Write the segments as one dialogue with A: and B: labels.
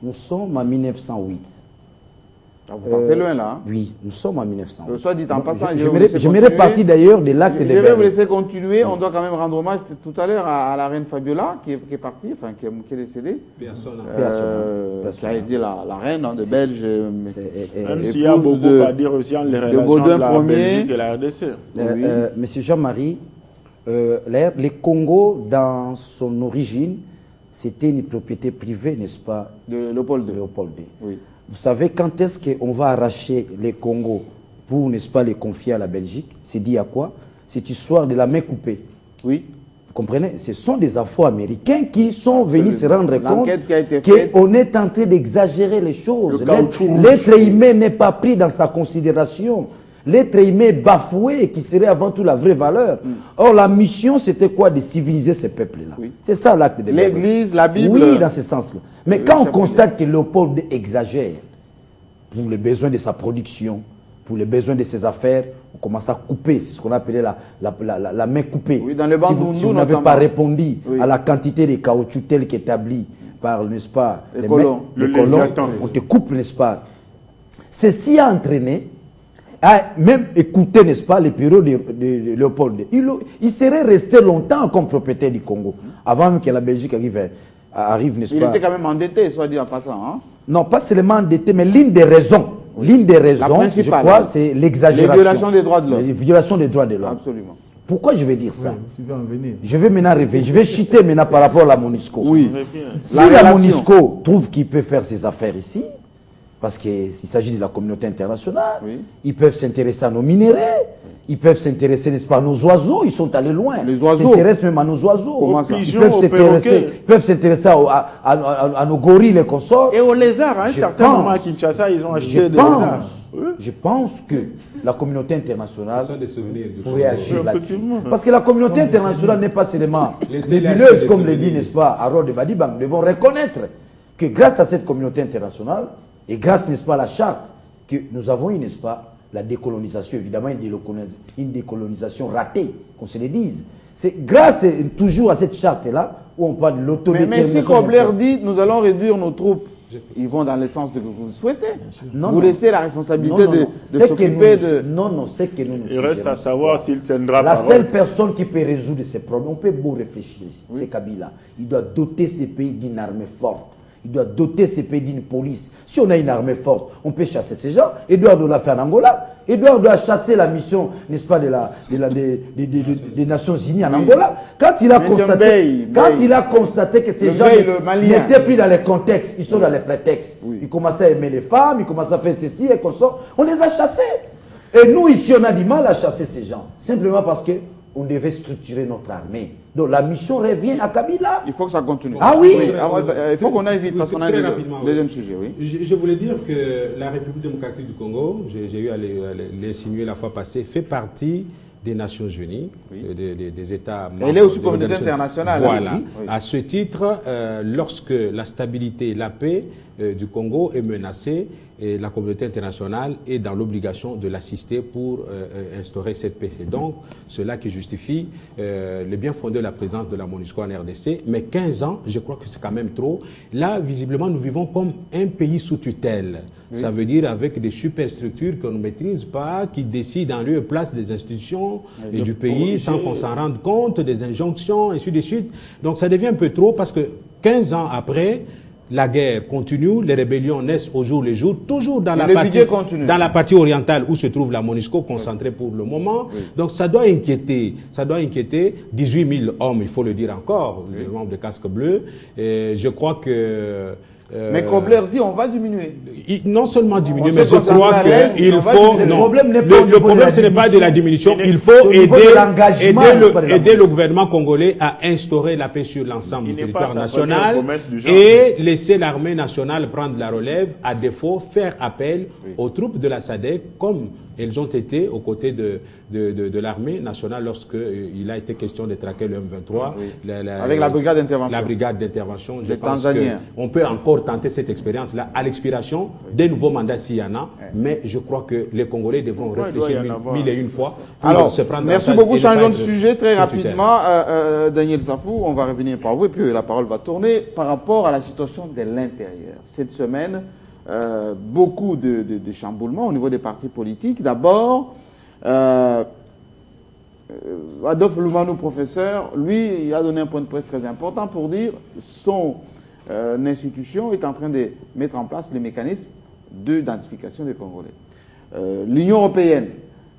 A: Nous sommes en 1908.
B: Vous partez loin là.
A: Oui, nous sommes en 1908.
B: Soit dit en passant,
A: j'aimerais partir d'ailleurs de l'acte de Berlin.
B: Je vais vous laisser continuer. On doit quand même rendre hommage tout à l'heure à la reine Fabiola qui est partie, enfin qui est décédée.
C: Personne.
B: Qui a été la reine de Belge.
C: Même s'il y a beaucoup à dire aussi en les relations de la Belgique et la RDC.
A: Monsieur Jean-Marie, les Congo, dans son origine, c'était une propriété privée, n'est-ce pas?
B: De Léopold II.
A: Oui. Vous savez quand est-ce qu'on va arracher les Congos pour, n'est-ce pas, les confier à la Belgique? C'est dit à quoi? Cette histoire de la main coupée.
B: Oui.
A: Vous comprenez? Ce sont des Afro-Américains qui sont venus se rendre compte
B: qu'on
A: est en train d'exagérer les choses. L'être humain n'est pas pris dans sa considération. L'être humain est bafoué, qui serait avant tout la vraie valeur. Or, la mission, c'était quoi? De civiliser ces peuples-là. Oui. C'est ça l'acte de
B: l'Église, la Bible.
A: Oui, dans ce sens-là. Mais quand on constate que Léopold exagère pour les besoins de sa production, pour les besoins de ses affaires, on commence à couper. C'est ce qu'on appelait la main coupée.
B: Oui, dans le
A: si vous n'avez pas répondu à la quantité de caoutchouc telle qu'établie par, n'est-ce pas,
B: les colons,
A: on te coupe, n'est-ce pas? Ceci a entraîné à même écouter, n'est-ce pas, les périodes de Léopold. Il serait resté longtemps comme propriétaire du Congo, avant même que la Belgique arrive, n'est-ce pas?
B: Il était quand même endetté, soit dit en passant. Hein?
A: Non, pas seulement endetté, mais l'une des raisons, je crois, c'est l'exagération.
B: Les violations des droits de l'homme.
A: Les violations des droits de l'homme.
B: Absolument.
A: Pourquoi je vais dire ça?
D: Tu vas en venir.
A: Je vais maintenant rêver. Je vais chuter maintenant par rapport à la MONUSCO.
B: Oui.
A: Si la MONUSCO trouve qu'il peut faire ses affaires ici, parce qu'il s'agit de la communauté internationale, ils peuvent s'intéresser à nos minéraux, ils peuvent s'intéresser, n'est-ce pas, à nos oiseaux, ils sont allés loin.
B: Les oiseaux.
A: Ils s'intéressent même à nos oiseaux.
C: Ils
A: peuvent s'intéresser à nos gorilles et consorts.
C: Et aux lézards, à un certain moment à Kinshasa, ils ont acheté des lézards.
A: Je pense que la communauté internationale pourrait agir là-dessus.
C: Effectivement.
A: Parce que la communauté internationale n'est pas seulement nébuleuse, comme le dit, n'est-ce pas, Harold Badibang. Nous devons reconnaître que grâce à cette communauté internationale, et grâce, n'est-ce pas, à la charte, que nous avons eu, n'est-ce pas, la décolonisation, évidemment, une décolonisation ratée, qu'on se le dise. C'est grâce toujours à cette charte-là où on parle de l'autodétermination.
B: Mais si Kobler dit, nous allons réduire nos troupes, ils vont dans le sens que vous souhaitez. Vous laissez la responsabilité de s'occuper de...
A: Non, c'est que nous
C: Il reste à savoir s'il tiendra
A: la
C: parole.
A: seule personne qui peut résoudre ces problèmes, on peut beau réfléchir ici, c'est Kabila. Il doit doter ces pays d'une armée forte. Il doit doter ces pays d'une police. Si on a une armée forte, on peut chasser ces gens. Edouard doit la faire en Angola. Edouard doit chasser la mission, n'est-ce pas, des Nations Unies en Angola. Quand il a constaté que ces gens n'étaient plus dans les contextes, ils sont dans les prétextes. Ils commençaient à aimer les femmes, ils commençaient à faire ceci et consorts. On les a chassés. Et nous, ici, on a du mal à chasser ces gens. Simplement parce que on devait structurer notre armée. Donc la mission revient à Kabila.
B: Il faut que ça continue.
A: Ah oui,
B: il faut qu'on aille vite parce qu'on a un deuxième sujet. Oui.
E: Je voulais dire que la République démocratique du Congo, j'ai eu à l'insinuer la fois passée, fait partie des Nations Unies, des États membres.
B: Elle est aussi communauté internationale.
E: Voilà. À ce titre, lorsque la stabilité et la paix du Congo est menacée, et la communauté internationale est dans l'obligation de l'assister pour instaurer cette paix. C'est donc cela qui justifie le bien fondé de la présence de la MONUSCO en RDC. Mais 15 ans, je crois que c'est quand même trop. Là, visiblement, nous vivons comme un pays sous tutelle. Ça veut dire avec des superstructures qu'on ne maîtrise pas, qui décident en lieu et place des institutions et du pays sans qu'on s'en rende compte, des injonctions, ainsi de suite. Donc ça devient un peu trop parce que 15 ans après, la guerre continue, les rébellions naissent au jour le jour, toujours dans la partie orientale où se trouve la MONUSCO concentrée pour le moment. Donc ça doit inquiéter. 18 000 hommes, il faut le dire encore, les membres de casque bleu. Et je crois que...
B: mais Kobler dit on va diminuer.
E: Non seulement diminuer, mais je crois qu'il faut... Le problème, ce n'est pas de la diminution. Il faut aider le gouvernement congolais à instaurer la paix sur l'ensemble du territoire national et laisser l'armée nationale prendre la relève. À défaut, faire appel aux troupes de la SADC, comme elles ont été aux côtés de l'armée nationale lorsqu'il a été question de traquer le M23.
B: Oui. Avec la brigade d'intervention.
E: La brigade d'intervention. Je pense
B: Tanzaniens.
E: qu'on peut encore tenter cette expérience-là à l'expiration des nouveaux mandats s'il y en a, mais je crois que les Congolais devront réfléchir mille et une fois pour
B: alors,
E: se prendre
B: merci beaucoup, changeons de sujet très rapidement. Daniel Sapou, on va revenir par vous et puis la parole va tourner par rapport à la situation de l'intérieur. Cette semaine, beaucoup de chamboulements au niveau des partis politiques. D'abord, Adolphe Loumanou, professeur, lui, il a donné un point de presse très important pour dire son institution est en train de mettre en place les mécanismes d'identification des Congolais. L'Union européenne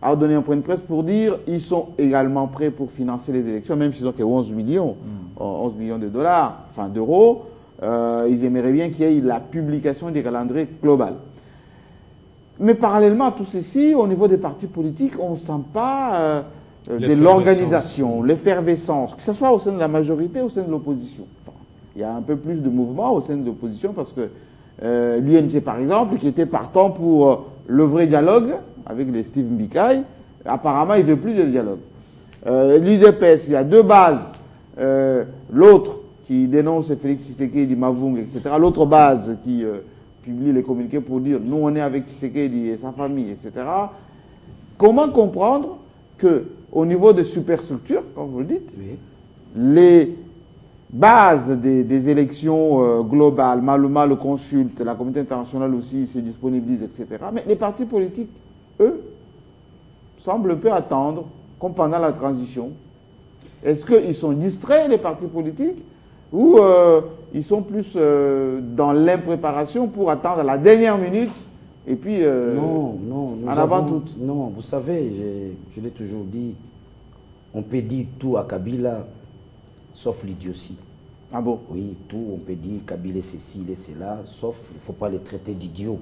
B: a donné un point de presse pour dire qu'ils sont également prêts pour financer les élections, même s'ils ont que 11 millions de dollars, enfin d'euros. Ils aimeraient bien qu'il y ait la publication des calendriers global. Mais parallèlement à tout ceci, au niveau des partis politiques, on ne sent pas de l'organisation, l'effervescence, que ce soit au sein de la majorité ou au sein de l'opposition. Enfin, il y a un peu plus de mouvement au sein de l'opposition parce que l'UNC, par exemple, qui était partant pour le vrai dialogue avec les Steve Mbikai, apparemment, il ne veut plus de dialogue. L'UDPS, il y a deux bases. L'autre qui dénonce Félix Tshisekedi, Mavung, etc. L'autre base qui publie les communiqués pour dire « nous, on est avec Tshisekedi et sa famille, etc. » Comment comprendre qu'au niveau des superstructures, comme vous le dites, oui, les bases des élections globales, Maluma le consulte, la communauté internationale aussi se disponibilise, etc. Mais les partis politiques, eux, semblent peu attendre, comme pendant la transition. Est-ce qu'ils sont distraits, les partis politiques, ou ils sont plus dans l'impréparation pour attendre à la dernière minute et puis
A: non,
B: en avant tout?
A: Non, vous savez, je l'ai toujours dit, on peut dire tout à Kabila, sauf l'idiotie.
B: Ah bon?
A: Oui, tout, on peut dire Kabila est ceci, il est cela, sauf il ne faut pas le traiter d'idiot.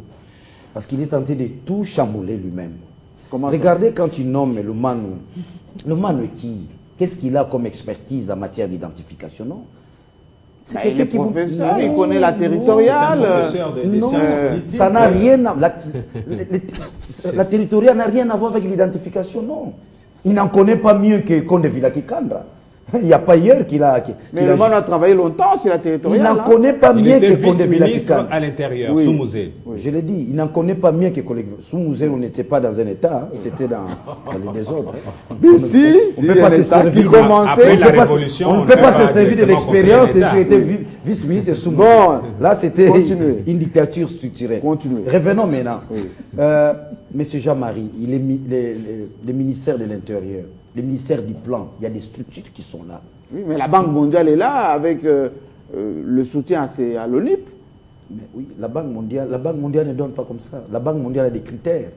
A: Parce qu'il est tenté de tout chambouler lui-même. Regardez quand il nomme le Manu. Le Manu qui? Qu'est-ce qu'il a comme expertise en matière d'identification? Non.
B: C'est quelqu'un qui professeur, il connaît la territoriale.
A: Non, ça n'a rien à la territoriale n'a rien à voir avec l'identification, non. Il n'en connaît pas mieux que Conde Villaki-Kandra. Il n'y a pas hier qu'il a...
B: Mais le monde a travaillé longtemps sur la territoriale.
A: Il n'en connaît pas mieux que Conde Villaki-Kandra.
E: À l'intérieur, oui. Sous-Musée.
A: Oui. Je l'ai dit, il n'en connaît pas mieux que Conde Villaki-Kandra. Sous-Musée, on n'était pas dans un état, c'était dans le désordre.
B: Mais si,
A: on ne peut pas se servir
E: après la révolution.
A: On ne peut pas se servir de l'expérience et j'ai été vice-ministre sous-Musée.
B: Bon,
A: là, c'était une dictature structurée.
B: Continuez.
A: Revenons maintenant. Oui. Monsieur Jean-Marie, le ministère de l'Intérieur, le ministère du Plan, il y a des structures qui sont là.
B: Oui, mais la Banque mondiale est là avec le soutien à l'ONIP.
A: Mais oui, la Banque mondiale ne donne pas comme ça. La Banque mondiale a des critères.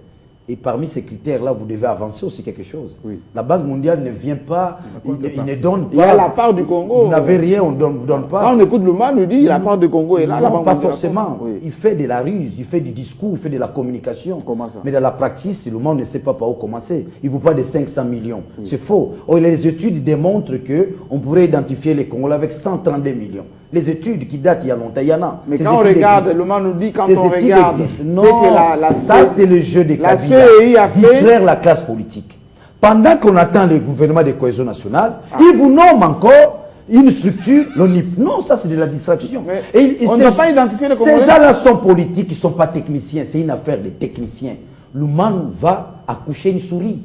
A: Et parmi ces critères-là, vous devez avancer aussi quelque chose. Oui. La Banque mondiale ne vient pas, il ne donne pas.
B: Il y a la part du Congo.
A: Vous n'avez rien, on ne vous donne pas.
B: Quand on écoute Louma, nous dit la part du Congo est là.
A: Non, la Banque pas forcément. Oui. Il fait de la ruse, il fait du discours, il fait de la communication.
B: Comment ça?
A: Mais dans la pratique, le monde ne sait pas par où commencer. Il vous parle de 500 millions. Oui. C'est faux. Oh, les études démontrent qu'on pourrait identifier les Congolais avec 132 millions. Les études qui datent il y a longtemps, il y en a.
B: Mais quand on regarde, le monde nous dit quand
A: ces
B: on regarde,
A: non, que ça c'est le jeu des Kabila.
B: CEI a fait
A: distraire la classe politique. Pendant qu'on attend le gouvernement de cohésion nationale, ils vous nomment encore une structure, l'ONIP. Non, ça c'est de la distraction.
B: On ne va pas identifier les Congolais.
A: Ces gens-là sont politiques, ils ne sont pas techniciens. C'est une affaire de techniciens. L'humain va accoucher une souris.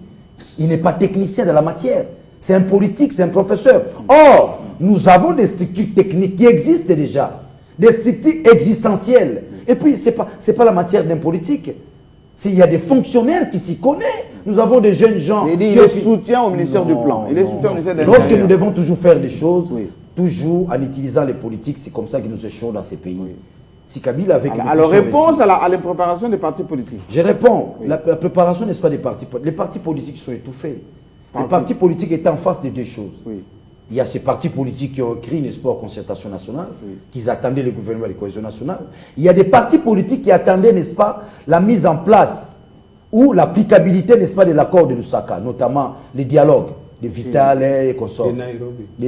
A: Il n'est pas technicien de la matière. C'est un politique, c'est un professeur. Or, nous avons des structures techniques qui existent déjà. Des structures existentielles. Et puis, ce n'est pas la matière d'un politique. S'il y a des fonctionnaires qui s'y connaissent, nous avons des jeunes gens...
B: Il est soutien au ministère du Plan. Il est soutien au ministère de l'Intérieur.
A: Lorsque nous devons toujours faire des choses, toujours en utilisant les politiques, c'est comme ça que nous échouons dans ces pays. Si Kabila avec
B: alors, réponse à la préparation des partis politiques.
A: Je réponds. La préparation n'est pas des partis politiques. Les partis politiques sont étouffés. Les partis politiques étaient en face de deux choses. Oui. Il y a ces partis politiques qui ont écrit, n'est-ce pas, concertation nationale, qui attendaient le gouvernement de cohésion nationale. Il y a des partis politiques qui attendaient, n'est-ce pas, la mise en place ou l'applicabilité, n'est-ce pas, de l'accord de Lusaka, notamment les dialogues de Vital et consorts.
B: Addis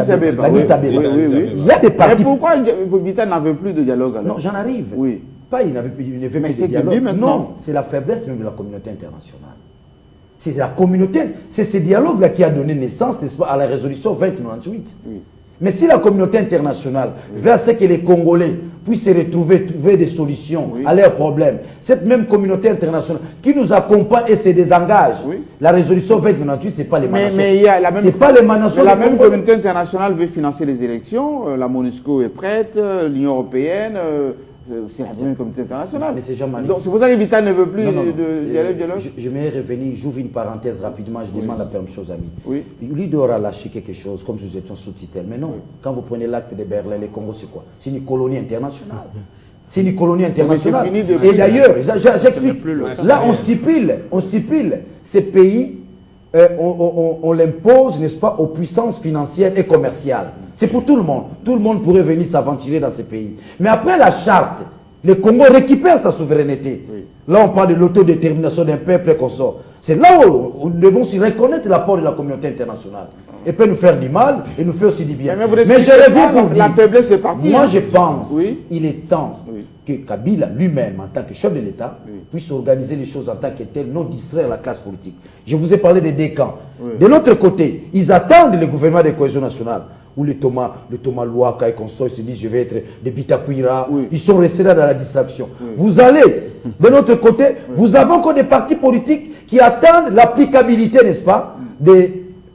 B: Abeba.
A: Il y a des partis...
B: Mais pourquoi Vital n'en veut plus de dialogue alors?
A: Non, j'en arrive.
B: Oui.
A: Pas, il ne veut plus de dialogue. Non, c'est la faiblesse même de la communauté internationale. C'est la communauté, c'est ce dialogue-là qui a donné naissance, n'est-ce pas, à la résolution 2098. Oui. Mais si la communauté internationale veut à ce que les Congolais puissent se retrouver, trouver des solutions à leurs problèmes, cette même communauté internationale qui nous accompagne et se désengage, la résolution 2098, ce n'est pas l'émanation.
B: Mais il y a la même,
A: pas l'émanation.
B: La même communauté internationale veut financer les élections, la MONUSCO est prête, l'Union européenne... c'est la première communauté internationale.
A: Mais c'est Jean-Marie.
B: Donc c'est pour ça que Vital ne veut plus de dialogue.
A: Je vais revenir, j'ouvre une parenthèse rapidement, je demande la permission aux amis.
B: Oui.
A: Lui doit lâcher quelque chose, comme si nous étions sous-titrés. Mais non, quand vous prenez l'acte de Berlin, le Congo, c'est quoi? C'est une colonie internationale. C'est une colonie internationale. Et d'ailleurs, j'explique. Là, on stipule ces pays, on l'impose, n'est-ce pas, aux puissances financières et commerciales. C'est pour tout le monde. Tout le monde pourrait venir s'aventurer dans ces pays. Mais après la charte, le Congo récupère sa souveraineté. Oui. Là, on parle de l'autodétermination d'un peuple et qu'on sort. C'est là où nous devons aussi reconnaître l'apport de la communauté internationale. Et peut nous faire du mal et nous faire aussi du bien. Mais je reviens pour
B: la faiblesse est partie.
A: Moi, je pense qu'il est temps que Kabila lui-même, en tant que chef de l'État, puisse organiser les choses en tant que tel, non distraire la classe politique. Je vous ai parlé des deux camps. De l'autre côté, ils attendent le gouvernement de cohésion nationale. Où le Thomas Louaka et consorts se disent je vais être des Bitakuira. Ils sont restés là dans la distraction. Vous allez, de l'autre côté, vous avez encore des partis politiques qui attendent l'applicabilité, n'est-ce pas, de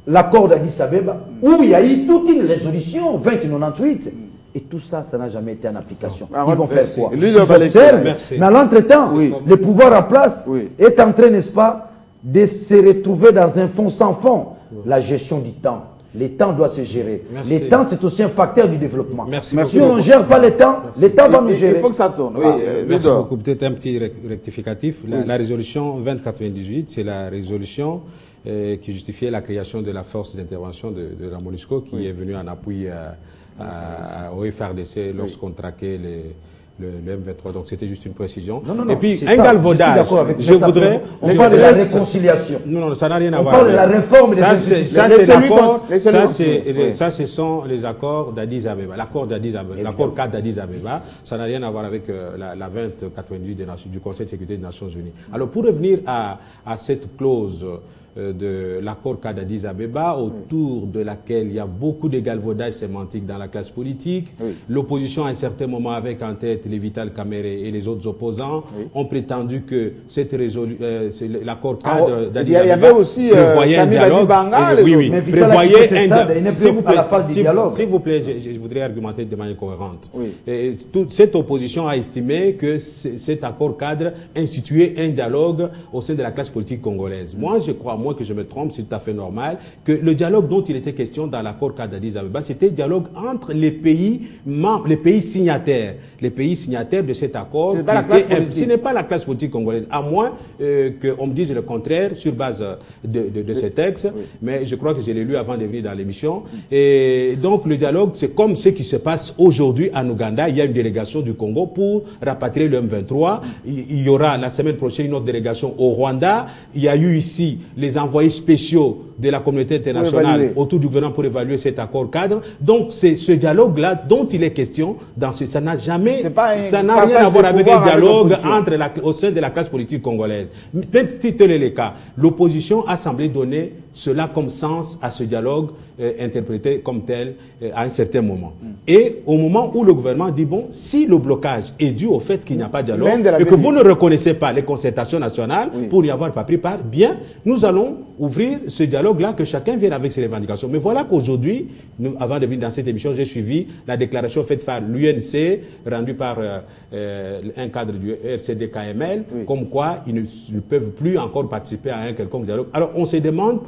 A: l'accord d'Addis Abeba, où il y a eu toute une résolution 2098. Et tout ça, ça n'a jamais été en application. Ils vont faire quoi? Ils observent, mais à l'entretemps, le pouvoir en place est en train, n'est-ce pas, de se retrouver dans un fond sans fond. La gestion du temps. Le temps doit se gérer. Le temps, c'est aussi un facteur du développement. Si on ne gère pas le temps va nous gérer.
B: Il faut que ça tourne.
E: Merci beaucoup. Peut-être un petit rectificatif. La résolution 2098, c'est la résolution qui justifiait la création de la force d'intervention de la MONUSCO qui est venue en appui au FRDC lorsqu'on traquait le M23, donc c'était juste une précision. Et puis, un galvaudage, je voudrais...
A: On parle de la réconciliation.
E: Non, ça n'a rien à voir.
A: On parle de la réforme des institutions.
E: Ça, ce sont les accords d'Addis Abeba, l'accord d'Addis Abeba, l'accord 4 d'Addis Abeba, ça n'a rien à voir avec la 2098 du Conseil de sécurité des Nations Unies. Alors, pour revenir à cette clause de l'accord cadre d'Addis Abeba, autour de laquelle il y a beaucoup de galvaudage sémantique dans la classe politique. L'opposition, à un certain moment, avec en tête les Vital Kamerhe et les autres opposants, ont prétendu que l'accord cadre d'Addis Abeba prévoyait un dialogue. S'il vous plaît, je voudrais argumenter de manière cohérente. Toute cette opposition a estimé que cet accord cadre instituait un dialogue au sein de la classe politique congolaise. Moi, je crois, moi que je me trompe, c'est tout à fait normal, que le dialogue dont il était question dans l'accord cadre d'Addis Abeba, c'était le dialogue entre les pays membres, les pays signataires de cet accord. Ce n'est pas la classe politique congolaise, à moins qu'on me dise le contraire sur base de ces textes, mais je crois que je l'ai lu avant de venir dans l'émission. Et donc le dialogue, c'est comme ce qui se passe aujourd'hui en Ouganda. Il y a une délégation du Congo pour rapatrier le M23. Il y aura la semaine prochaine une autre délégation au Rwanda. Il y a eu ici les envoyés spéciaux de la communauté internationale autour du gouvernement pour évaluer cet accord cadre. Donc c'est ce dialogue-là dont il est question, ça n'a rien à voir avec un dialogue au sein de la classe politique congolaise. Même si tel est le cas, l'opposition a semblé donner cela comme sens à ce dialogue interprété comme tel à un certain moment. Et au moment où le gouvernement dit, bon, si le blocage est dû au fait qu'il n'y a pas de dialogue et que vous ne reconnaissez pas les concertations nationales pour n'y avoir pas pris part, bien, nous allons ouvrir ce dialogue-là, que chacun vienne avec ses revendications. Mais voilà qu'aujourd'hui, avant de venir dans cette émission, j'ai suivi la déclaration faite par l'UNC, rendue par un cadre du RCD-KML, comme quoi ils ne peuvent plus encore participer à un quelconque dialogue. Alors on se demande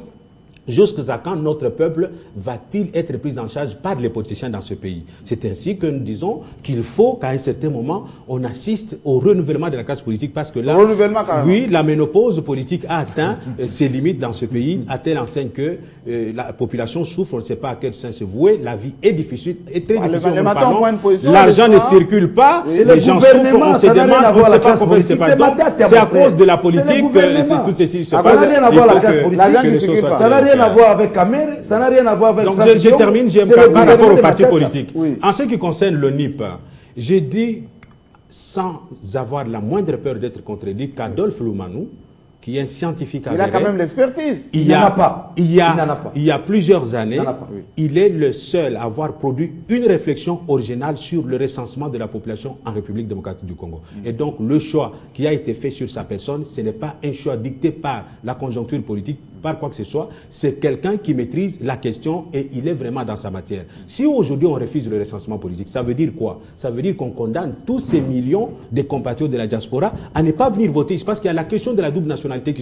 E: jusqu'à quand notre peuple va-t-il être pris en charge par les politiciens dans ce pays? C'est ainsi que nous disons qu'il faut qu'à un certain moment, on assiste au renouvellement de la classe politique, parce que là, oui, la ménopause politique a atteint ses limites dans ce pays, à telle enseigne que la population souffre, on ne sait pas à quel sens se vouer, la vie est difficile, est très difficile. L'argent ne circule pas, les gens souffrent, on se demande, on ne sait pas comment il se passe. Donc, c'est à cause de la politique que tout ceci se passe.
A: Ça n'a rien à voir avec la classe politique, ça n'a rien à voir avec Kamerhe, ça n'a rien à voir avec...
E: Donc je termine, par rapport au parti politique. En ce qui concerne le NIP, j'ai dit, sans avoir la moindre peur d'être contredit, qu'Adolphe Loumanou, qui est un scientifique
B: avéré, il a quand même l'expertise.
E: Il y a plusieurs années, il est le seul à avoir produit une réflexion originale sur le recensement de la population en République démocratique du Congo. Et donc, le choix qui a été fait sur sa personne, ce n'est pas un choix dicté par la conjoncture politique, par quoi que ce soit. C'est quelqu'un qui maîtrise la question et il est vraiment dans sa matière. Si aujourd'hui on refuse le recensement politique, ça veut dire quoi? Ça veut dire qu'on condamne tous ces millions de compatriotes de la diaspora à ne pas venir voter. Parce qu'il y a la question de la double nationalité qui